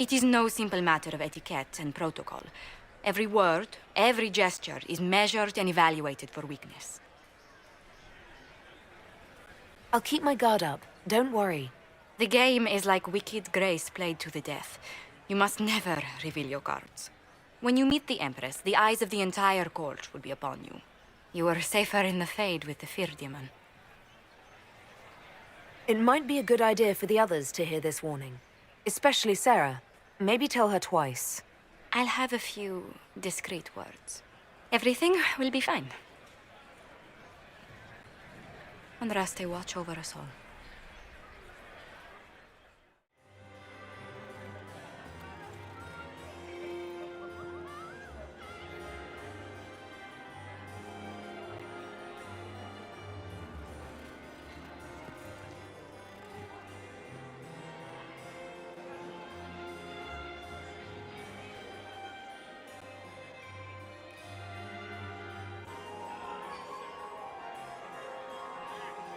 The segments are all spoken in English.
It is no simple matter of etiquette and protocol. Every word, every gesture is measured and evaluated for weakness. I'll keep my guard up. Don't worry. The game is like wicked grace played to the death. You must never reveal your cards. When you meet the Empress, the eyes of the entire court will be upon you. You are safer in the Fade with the Fear Demon. It might be a good idea for the others to hear this warning. Especially Sarah. Maybe tell her twice. I'll have a few discreet words. Everything will be fine. Andraste, watch over us all.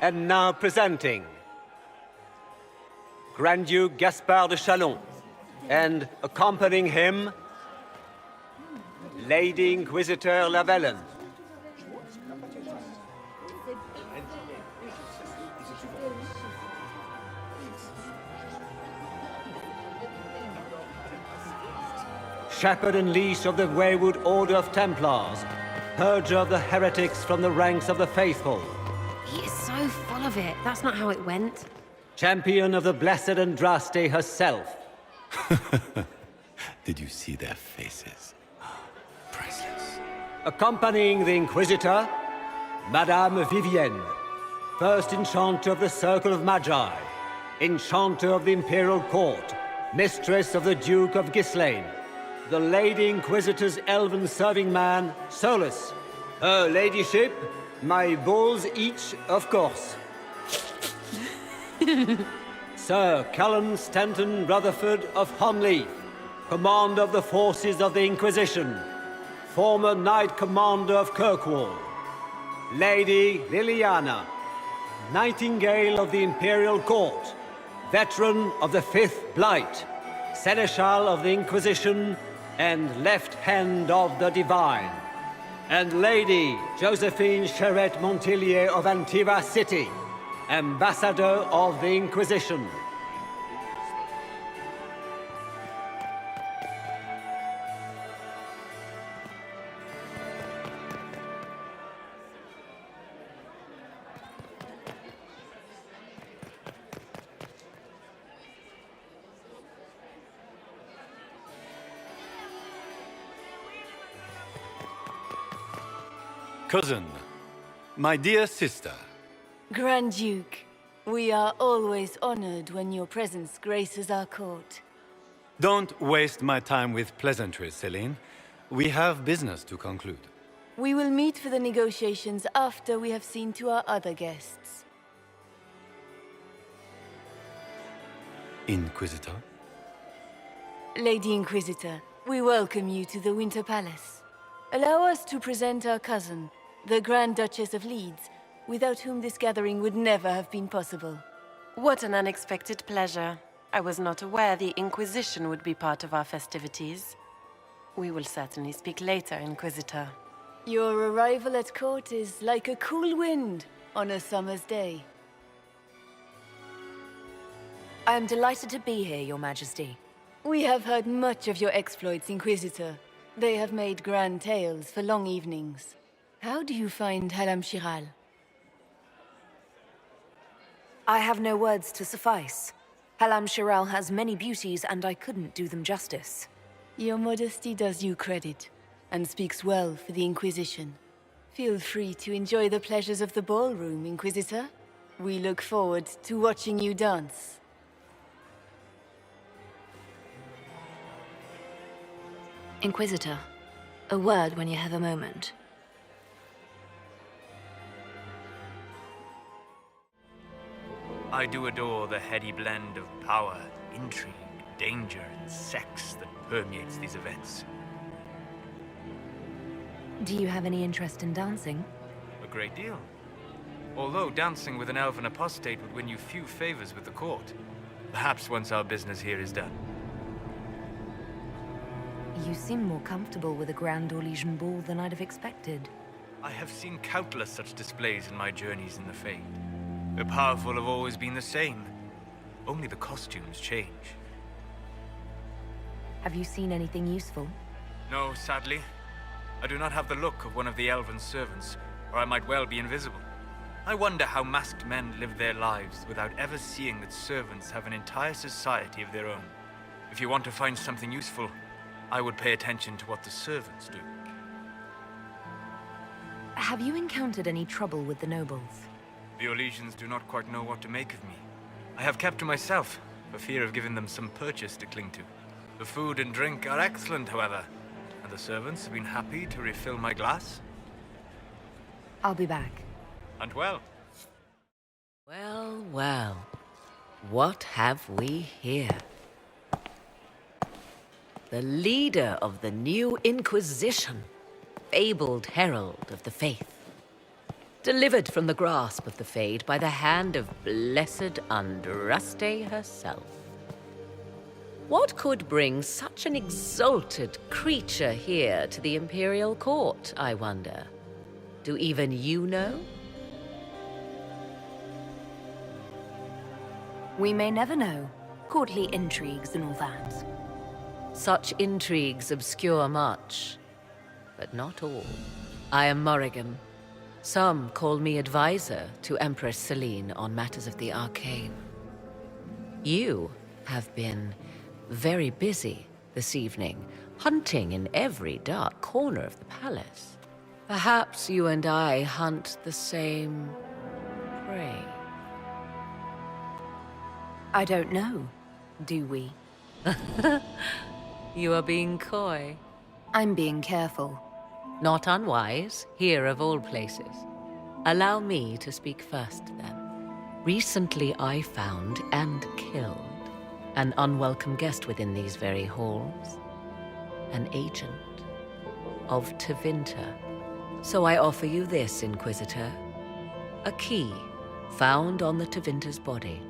And now presenting Grand Duke Gaspard de Chalon, and accompanying him, Lady Inquisitor Lavellen. Shepherd and leash of the wayward Order of Templars, purger of the heretics from the ranks of the faithful. He is so full of it. That's not how it went. Champion of the blessed Andraste herself. Did you see their faces? Priceless. Accompanying the Inquisitor, Madame Vivienne, first Enchanter of the Circle of Magi, Enchanter of the Imperial Court, Mistress of the Duke of Ghislaine, the Lady Inquisitor's elven serving man, Solus, her Ladyship, my bulls each, of course. Sir Callum Stanton Rutherford of Honleaf, Commander of the Forces of the Inquisition, former Knight Commander of Kirkwall. Lady Liliana, Nightingale of the Imperial Court, Veteran of the Fifth Blight, Seneschal of the Inquisition, and Left Hand of the Divine. And Lady Josephine Charette Montillier of Antiva City, Ambassador of the Inquisition. Cousin, my dear sister. Grand Duke, we are always honored when your presence graces our court. Don't waste my time with pleasantries, Celine. We have business to conclude. We will meet for the negotiations after we have seen to our other guests. Inquisitor? Lady Inquisitor, we welcome you to the Winter Palace. Allow us to present our cousin, the Grand Duchess of Leeds, without whom this gathering would never have been possible. What an unexpected pleasure. I was not aware the Inquisition would be part of our festivities. We will certainly speak later, Inquisitor. Your arrival at court is like a cool wind on a summer's day. I am delighted to be here, Your Majesty. We have heard much of your exploits, Inquisitor. They have made grand tales for long evenings. How do you find Hallamshiral? I have no words to suffice. Hallamshiral has many beauties, and I couldn't do them justice. Your modesty does you credit, and speaks well for the Inquisition. Feel free to enjoy the pleasures of the ballroom, Inquisitor. We look forward to watching you dance. Inquisitor, a word when you have a moment. I do adore the heady blend of power, intrigue, danger, and sex that permeates these events. Do you have any interest in dancing? A great deal. Although dancing with an elven apostate would win you few favors with the court. Perhaps once our business here is done. You seem more comfortable with a Grand Orlesian ball than I'd have expected. I have seen countless such displays in my journeys in the Fade. The powerful have always been the same. Only the costumes change. Have you seen anything useful? No, sadly. I do not have the look of one of the elven servants, or I might well be invisible. I wonder how masked men live their lives without ever seeing that servants have an entire society of their own. If you want to find something useful, I would pay attention to what the servants do. Have you encountered any trouble with the nobles? The Orlesians do not quite know what to make of me. I have kept to myself, for fear of giving them some purchase to cling to. The food and drink are excellent, however, and the servants have been happy to refill my glass. I'll be back. And well. Well, well. What have we here? The leader of the new Inquisition, fabled herald of the faith. Delivered from the grasp of the Fade by the hand of blessed Andraste herself. What could bring such an exalted creature here to the Imperial Court, I wonder? Do even you know? We may never know. Courtly intrigues and all that. Such intrigues obscure much, but not all. I am Morrigan. Some call me advisor to Empress Celine on matters of the arcane. You have been very busy this evening, hunting in every dark corner of the palace. Perhaps you and I hunt the same prey. I don't know. Do we? You are being coy. I'm being careful. Not unwise, here of all places. Allow me to speak first, then. Recently I found and killed an unwelcome guest within these very halls. An agent of Tevinter. So I offer you this, Inquisitor. A key found on the Tevinter's body.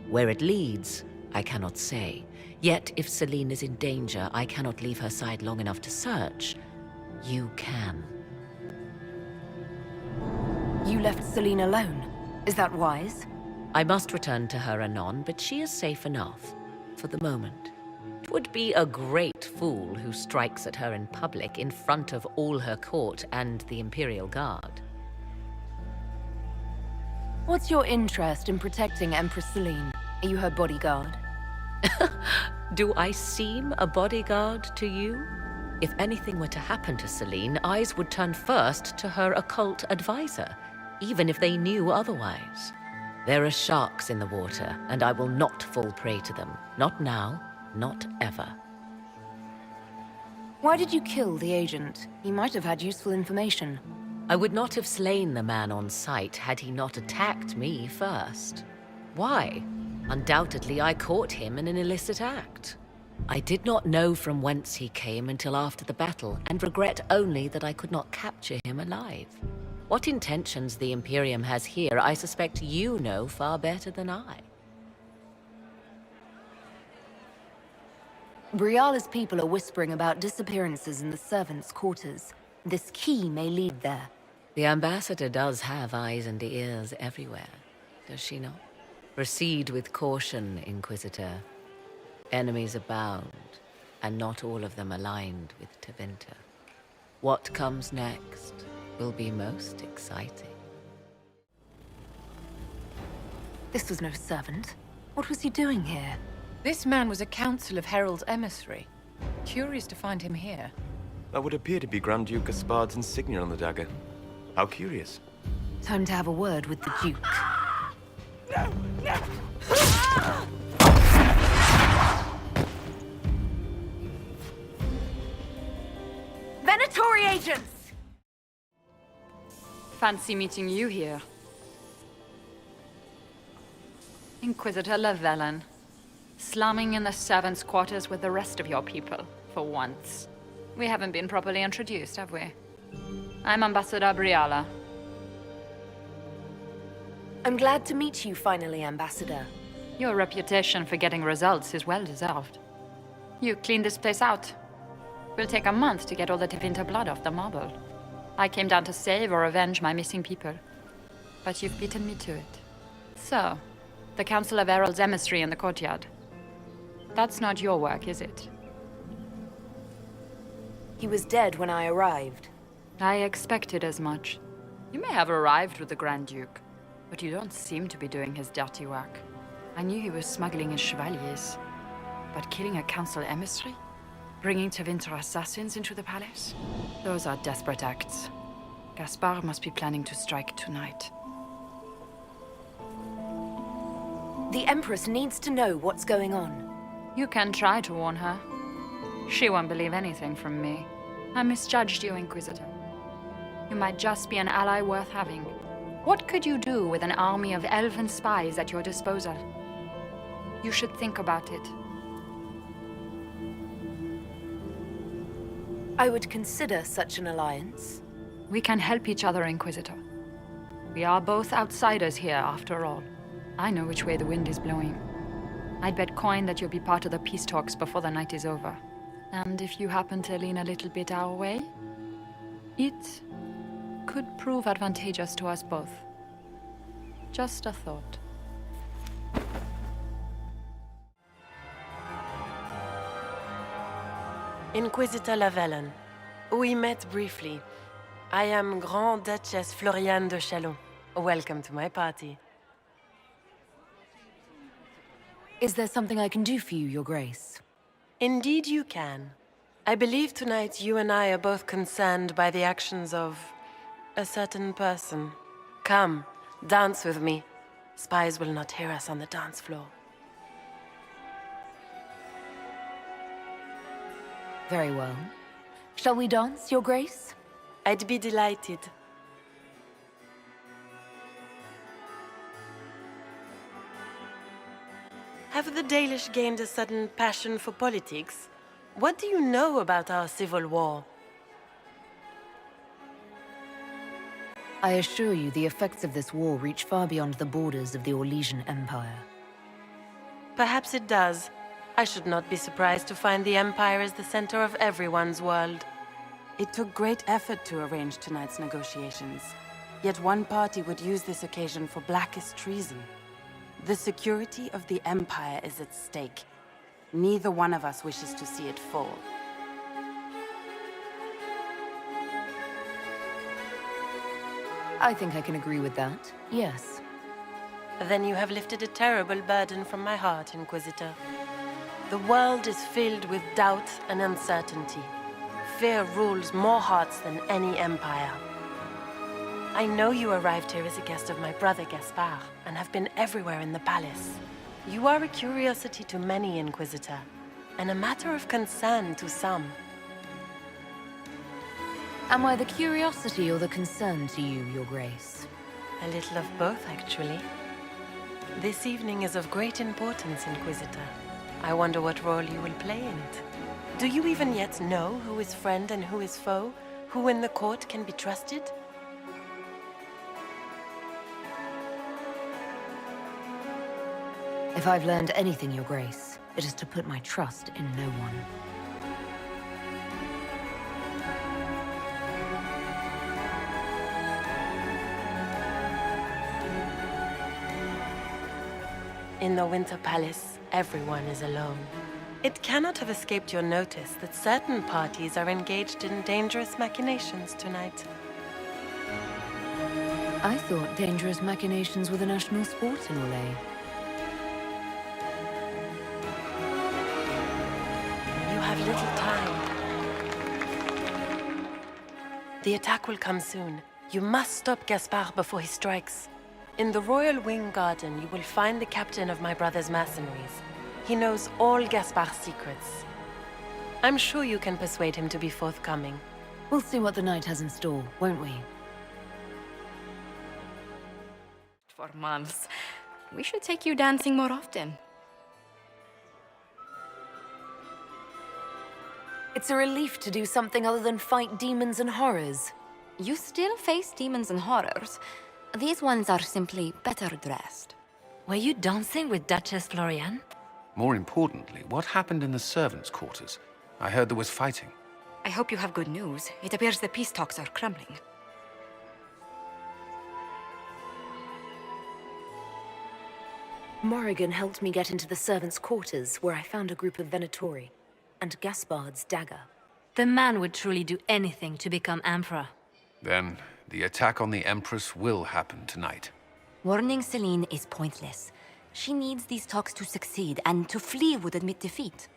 Where it leads, I cannot say. Yet if Celine is in danger, I cannot leave her side long enough to search. You can. You left Celine alone. Is that wise? I must return to her anon, but she is safe enough, for the moment. 'Twould be a great fool who strikes at her in public in front of all her court and the Imperial Guard. What's your interest in protecting Empress Celine? Are you her bodyguard? Do I seem a bodyguard to you? If anything were to happen to Celine, eyes would turn first to her occult advisor, even if they knew otherwise. There are sharks in the water, and I will not fall prey to them. Not now, not ever. Why did you kill the agent? He might have had useful information. I would not have slain the man on sight had he not attacked me first. Why? Undoubtedly, I caught him in an illicit act. I did not know from whence he came until after the battle, and regret only that I could not capture him alive. What intentions the Imperium has here, I suspect you know far better than I. Briala's people are whispering about disappearances in the servants' quarters. This key may lead there. The ambassador does have eyes and ears everywhere, does she not? Proceed with caution, Inquisitor. Enemies abound, and not all of them aligned with Tevinter. What comes next will be most exciting. This was no servant. What was he doing here? This man was a Council of Herald's emissary. Curious to find him here. That would appear to be Grand Duke Gaspard's insignia on the dagger. How curious. Time to have a word with the Duke. Venatori agents! Fancy meeting you here. Inquisitor Llewellyn. Slumming in the servants' quarters with the rest of your people, for once. We haven't been properly introduced, have we? I'm Ambassador Briala. I'm glad to meet you finally, Ambassador. Your reputation for getting results is well deserved. You cleaned this place out. Will take a month to get all the Tevinter blood off the marble. I came down to save or avenge my missing people. But you've beaten me to it. So, the Council of Herald's emissary in the courtyard. That's not your work, is it? He was dead when I arrived. I expected as much. You may have arrived with the Grand Duke, but you don't seem to be doing his dirty work. I knew he was smuggling his chevaliers. But killing a council emissary? Bringing Tevinter assassins into the palace? Those are desperate acts. Gaspard must be planning to strike tonight. The Empress needs to know what's going on. You can try to warn her. She won't believe anything from me. I misjudged you, Inquisitor. You might just be an ally worth having. What could you do with an army of elven spies at your disposal? You should think about it. I would consider such an alliance. We can help each other, Inquisitor. We are both outsiders here, after all. I know which way the wind is blowing. I'd bet coin that you'll be part of the peace talks before the night is over. And if you happen to lean a little bit our way, it could prove advantageous to us both. Just a thought. Inquisitor Lavellen. We met briefly. I am Grand Duchess Floriane de Chalon. Welcome to my party. Is there something I can do for you, Your Grace? Indeed you can. I believe tonight you and I are both concerned by the actions of a certain person. Come, dance with me. Spies will not hear us on the dance floor. Very well. Shall we dance, Your Grace? I'd be delighted. Have the Dalish gained a sudden passion for politics? What do you know about our civil war? I assure you the effects of this war reach far beyond the borders of the Orlesian Empire. Perhaps it does. I should not be surprised to find the Empire is the center of everyone's world. It took great effort to arrange tonight's negotiations. Yet one party would use this occasion for blackest treason. The security of the Empire is at stake. Neither one of us wishes to see it fall. I think I can agree with that, yes. Then you have lifted a terrible burden from my heart, Inquisitor. The world is filled with doubt and uncertainty. Fear rules more hearts than any empire. I know you arrived here as a guest of my brother Gaspard, and have been everywhere in the palace. You are a curiosity to many, Inquisitor, and a matter of concern to some. Am I the curiosity or the concern to you, Your Grace? A little of both, actually. This evening is of great importance, Inquisitor. I wonder what role you will play in it. Do you even yet know who is friend and who is foe? Who in the court can be trusted? If I've learned anything, Your Grace, it is to put my trust in no one. In the Winter Palace, everyone is alone. It cannot have escaped your notice that certain parties are engaged in dangerous machinations tonight. I thought dangerous machinations were the national sport in Orlais. You have little time. The attack will come soon. You must stop Gaspard before he strikes. In the Royal Wing Garden, you will find the captain of my brother's mercenaries. He knows all Gaspard's secrets. I'm sure you can persuade him to be forthcoming. We'll see what the night has in store, won't we? For months. We should take you dancing more often. It's a relief to do something other than fight demons and horrors. You still face demons and horrors. These ones are simply better dressed. Were you dancing with Duchess Floriane? More importantly, what happened in the servants' quarters? I heard there was fighting. I hope you have good news. It appears the peace talks are crumbling. Morrigan helped me get into the servants' quarters, where I found a group of Venatori, and Gaspard's dagger. The man would truly do anything to become Emperor. Then, the attack on the Empress will happen tonight. Warning Celine is pointless. She needs these talks to succeed, and to flee would admit defeat.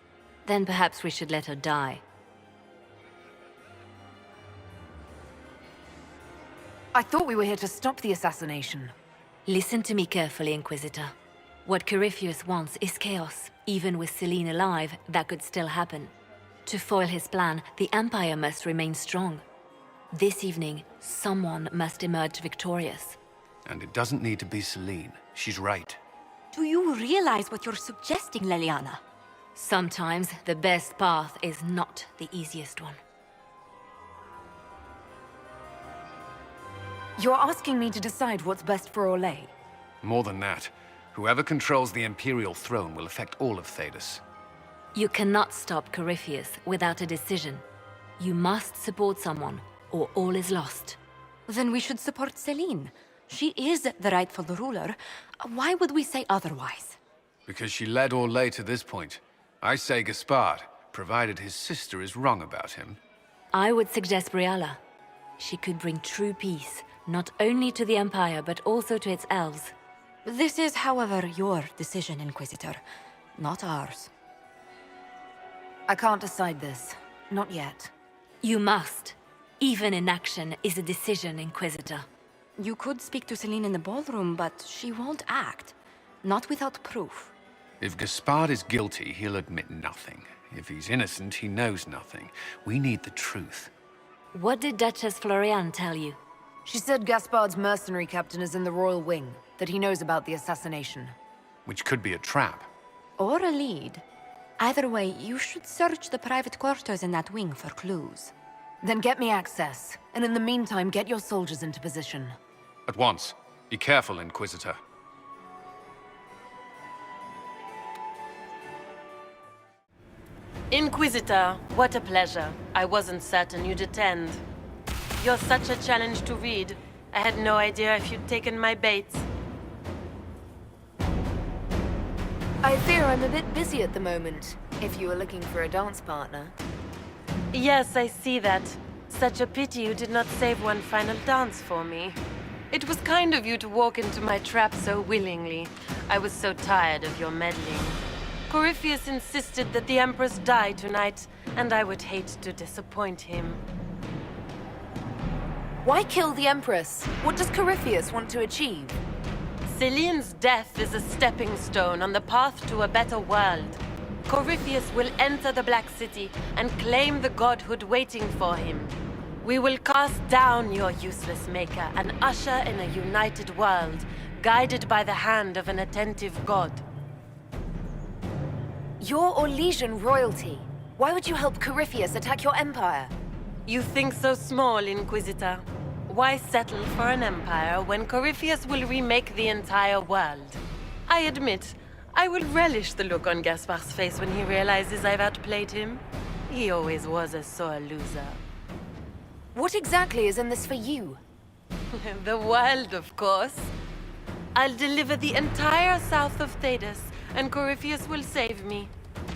Then perhaps we should let her die. I thought we were here to stop the assassination. Listen to me carefully, Inquisitor. What Corypheus wants is chaos. Even with Celine alive, that could still happen. To foil his plan, the Empire must remain strong. This evening, someone must emerge victorious. And it doesn't need to be Celine. She's right. Do you realize what you're suggesting, Leliana? Sometimes the best path is not the easiest one. You're asking me to decide what's best for Orlais? More than that, whoever controls the Imperial throne will affect all of Thedas. You cannot stop Corypheus without a decision. You must support someone, or all is lost. Then we should support Celine. She is the rightful ruler. Why would we say otherwise? Because she led Orlais to this point. I say Gaspard, provided his sister is wrong about him. I would suggest Briala. She could bring true peace, not only to the Empire, but also to its elves. This is, however, your decision, Inquisitor, not ours. I can't decide this. Not yet. You must. Even inaction is a decision, Inquisitor. You could speak to Celine in the ballroom, but she won't act. Not without proof. If Gaspard is guilty, he'll admit nothing. If he's innocent, he knows nothing. We need the truth. What did Duchess Floriane tell you? She said Gaspard's mercenary captain is in the royal wing, that he knows about the assassination. Which could be a trap. Or a lead. Either way, you should search the private quarters in that wing for clues. Then get me access, and in the meantime, get your soldiers into position. At once. Be careful, Inquisitor. Inquisitor, what a pleasure. I wasn't certain you'd attend. You're such a challenge to read. I had no idea if you'd taken my bait. I fear I'm a bit busy at the moment, if you were looking for a dance partner. Yes, I see that. Such a pity you did not save one final dance for me. It was kind of you to walk into my trap so willingly. I was so tired of your meddling. Corypheus insisted that the Empress die tonight, and I would hate to disappoint him. Why kill the Empress? What does Corypheus want to achieve? Celine's death is a stepping stone on the path to a better world. Corypheus will enter the Black City and claim the godhood waiting for him. We will cast down your useless maker and usher in a united world, guided by the hand of an attentive god. You're Orlesian royalty. Why would you help Corypheus attack your empire? You think so small, Inquisitor. Why settle for an empire when Corypheus will remake the entire world? I admit, I will relish the look on Gaspard's face when he realizes I've outplayed him. He always was a sore loser. What exactly is in this for you? The world, of course. I'll deliver the entire south of Thedas, and Corypheus will save me.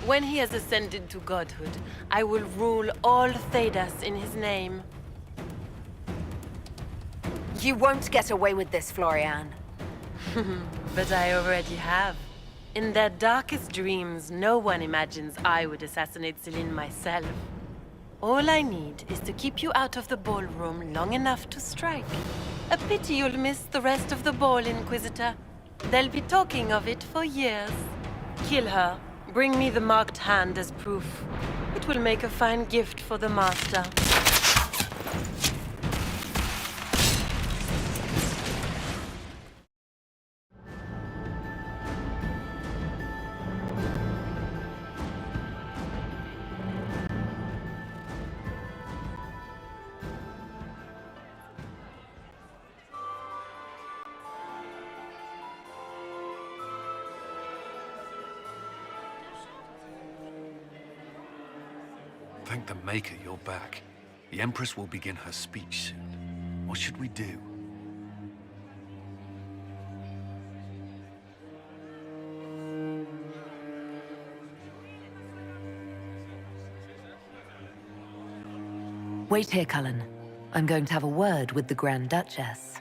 When he has ascended to godhood, I will rule all Thedas in his name. You won't get away with this, Floriane. But I already have. In their darkest dreams, no one imagines I would assassinate Celine myself. All I need is to keep you out of the ballroom long enough to strike. A pity you'll miss the rest of the ball, Inquisitor. They'll be talking of it for years. Kill her. Bring me the marked hand as proof. It will make a fine gift for the Master. Thank the Maker you're back. The Empress will begin her speech soon. What should we do? Wait here, Cullen. I'm going to have a word with the Grand Duchess.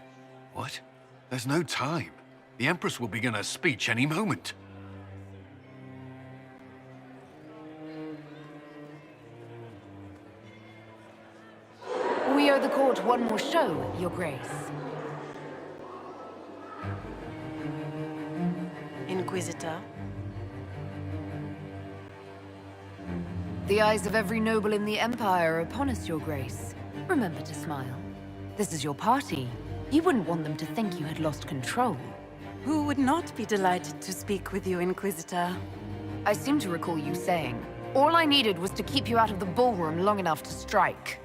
What? There's no time. The Empress will begin her speech any moment. We owe the court one more show, Your Grace. Inquisitor. The eyes of every noble in the Empire are upon us, Your Grace. Remember to smile. This is your party. You wouldn't want them to think you had lost control. Who would not be delighted to speak with you, Inquisitor? I seem to recall you saying, all I needed was to keep you out of the ballroom long enough to strike.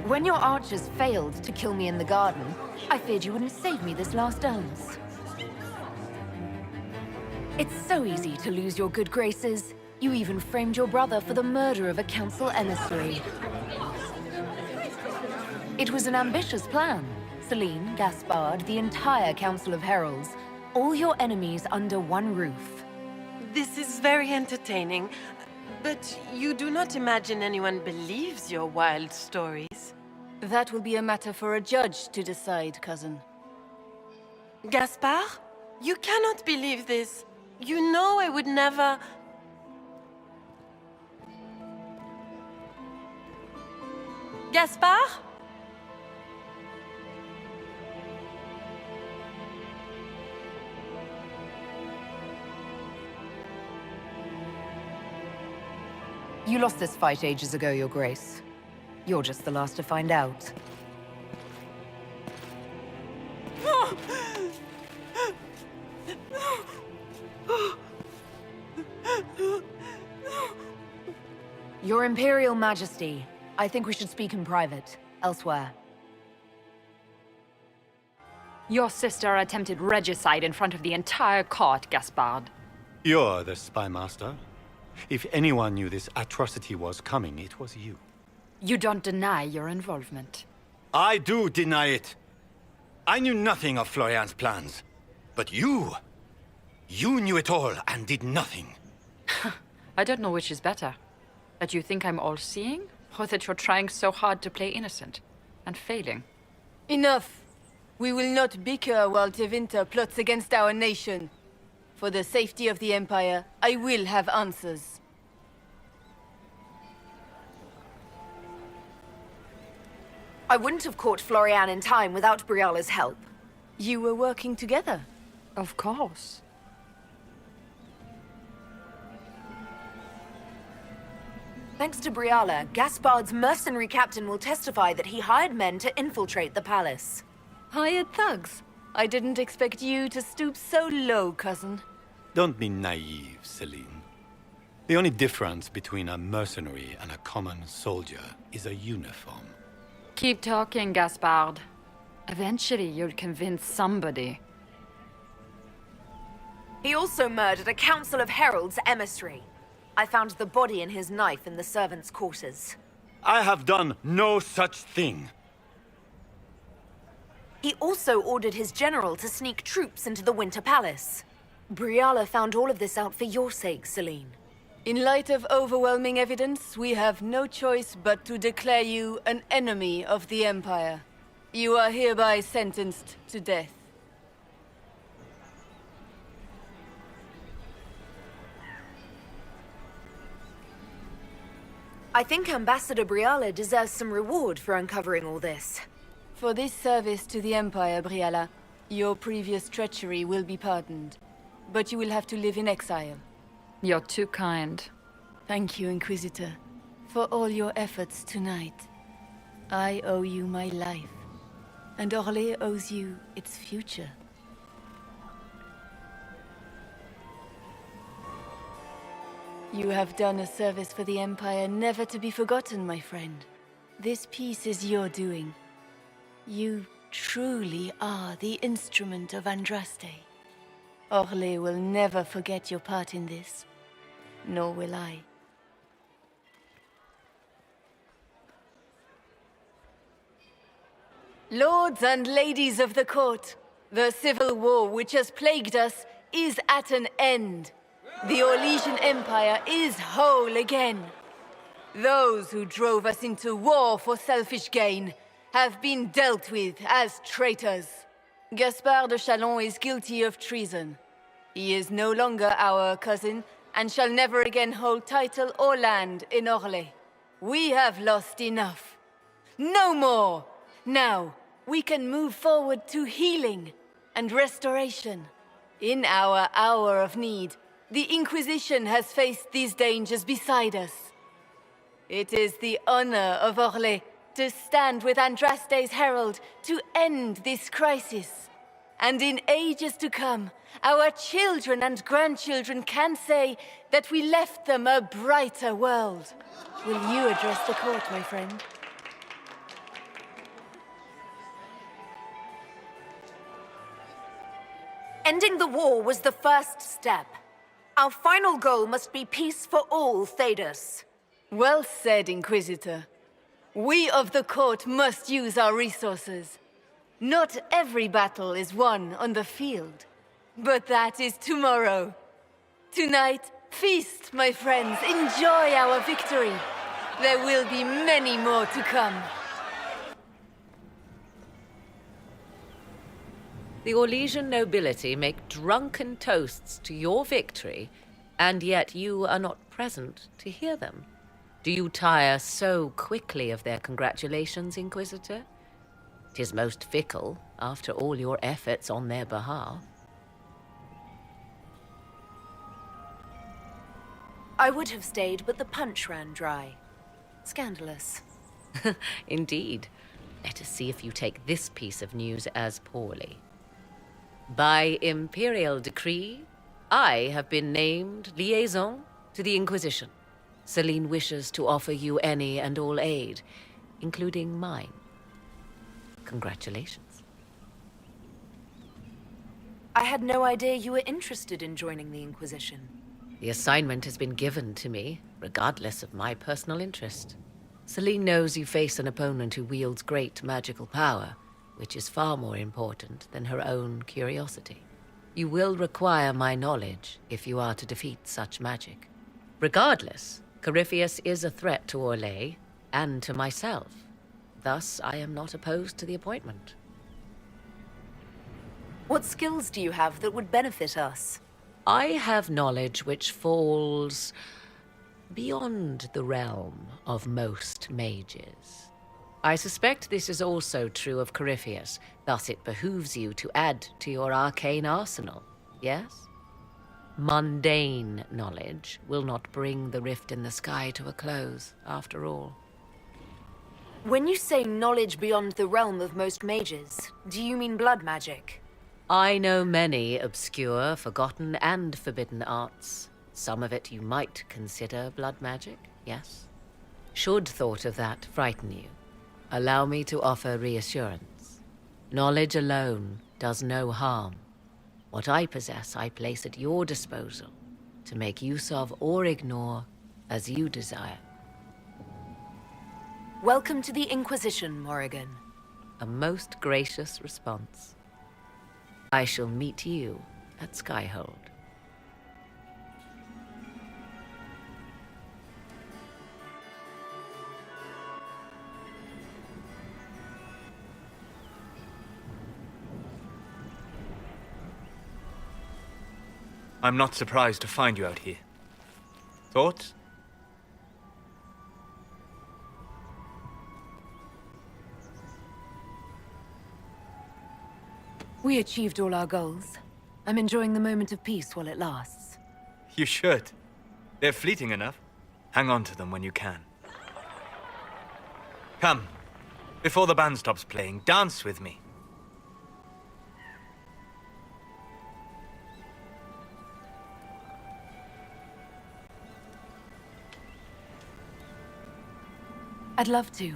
When your archers failed to kill me in the garden, I feared you wouldn't save me this last dance. It's so easy to lose your good graces. You even framed your brother for the murder of a council emissary. It was an ambitious plan. Celine, Gaspard, the entire Council of Heralds, all your enemies under one roof. This is very entertaining, but you do not imagine anyone believes your wild stories. That will be a matter for a judge to decide, cousin. Gaspard? You cannot believe this. You know I would never... Gaspard? You lost this fight ages ago, Your Grace. You're just the last to find out. Your Imperial Majesty, I think we should speak in private, elsewhere. Your sister attempted regicide in front of the entire court, Gaspard. You're the spy master. If anyone knew this atrocity was coming, it was you. You don't deny your involvement. I do deny it. I knew nothing of Florian's plans. But you knew it all and did nothing. I don't know which is better. That you think I'm all-seeing, or that you're trying so hard to play innocent and failing. Enough! We will not bicker while Tevinter plots against our nation. For the safety of the Empire, I will have answers. I wouldn't have caught Florian in time without Briala's help. You were working together? Of course. Thanks to Briala, Gaspard's mercenary captain will testify that he hired men to infiltrate the palace. Hired thugs? I didn't expect you to stoop so low, cousin. Don't be naive, Celine. The only difference between a mercenary and a common soldier is a uniform. Keep talking, Gaspard. Eventually, you'll convince somebody. He also murdered a Council of Heralds emissary. I found the body and his knife in the servants' quarters. I have done no such thing. He also ordered his general to sneak troops into the Winter Palace. Briala found all of this out for your sake, Celine. In light of overwhelming evidence, we have no choice but to declare you an enemy of the Empire. You are hereby sentenced to death. I think Ambassador Briala deserves some reward for uncovering all this. For this service to the Empire, Briala, your previous treachery will be pardoned. But you will have to live in exile. You're too kind. Thank you, Inquisitor, for all your efforts tonight. I owe you my life, and Orlais owes you its future. You have done a service for the Empire never to be forgotten, my friend. This piece is your doing. You truly are the instrument of Andraste. Orlais will never forget your part in this, nor will I. Lords and ladies of the court, the civil war which has plagued us is at an end. The Orlesian Empire is whole again. Those who drove us into war for selfish gain have been dealt with as traitors. Gaspard de Chalon is guilty of treason. He is no longer our cousin and shall never again hold title or land in Orlais. We have lost enough. No more! Now, we can move forward to healing and restoration. In our hour of need, the Inquisition has faced these dangers beside us. It is the honor of Orlais to stand with Andraste's herald to end this crisis. And in ages to come, our children and grandchildren can say that we left them a brighter world. Will you address the court, my friend? Ending the war was the first step. Our final goal must be peace for all Thedas. Well said, Inquisitor. We of the court must use our resources. Not every battle is won on the field, but that is tomorrow. Tonight, feast, my friends. Enjoy our victory. There will be many more to come. The Orlesian nobility make drunken toasts to your victory, and yet you are not present to hear them. Do you tire so quickly of their congratulations, Inquisitor? 'Tis most fickle, after all your efforts on their behalf. I would have stayed, but the punch ran dry. Scandalous. Indeed. Let us see if you take this piece of news as poorly. By imperial decree, I have been named liaison to the Inquisition. Celine wishes to offer you any and all aid, including mine. Congratulations. I had no idea you were interested in joining the Inquisition. The assignment has been given to me, regardless of my personal interest. Celine knows you face an opponent who wields great magical power, which is far more important than her own curiosity. You will require my knowledge if you are to defeat such magic. Regardless, Corypheus is a threat to Orlais and to myself. Thus, I am not opposed to the appointment. What skills do you have that would benefit us? I have knowledge which falls beyond the realm of most mages. I suspect this is also true of Corypheus, thus it behooves you to add to your arcane arsenal, yes? Mundane knowledge will not bring the rift in the sky to a close, after all. When you say knowledge beyond the realm of most mages, do you mean blood magic? I know many obscure, forgotten, and forbidden arts. Some of it you might consider blood magic, yes? Should thought of that frighten you, allow me to offer reassurance. Knowledge alone does no harm. What I possess, I place at your disposal to make use of or ignore as you desire. Welcome to the Inquisition, Morrigan. A most gracious response. I shall meet you at Skyhold. I'm not surprised to find you out here. Thoughts? We achieved all our goals. I'm enjoying the moment of peace while it lasts. You should. They're fleeting enough. Hang on to them when you can. Come. Before the band stops playing, dance with me. I'd love to.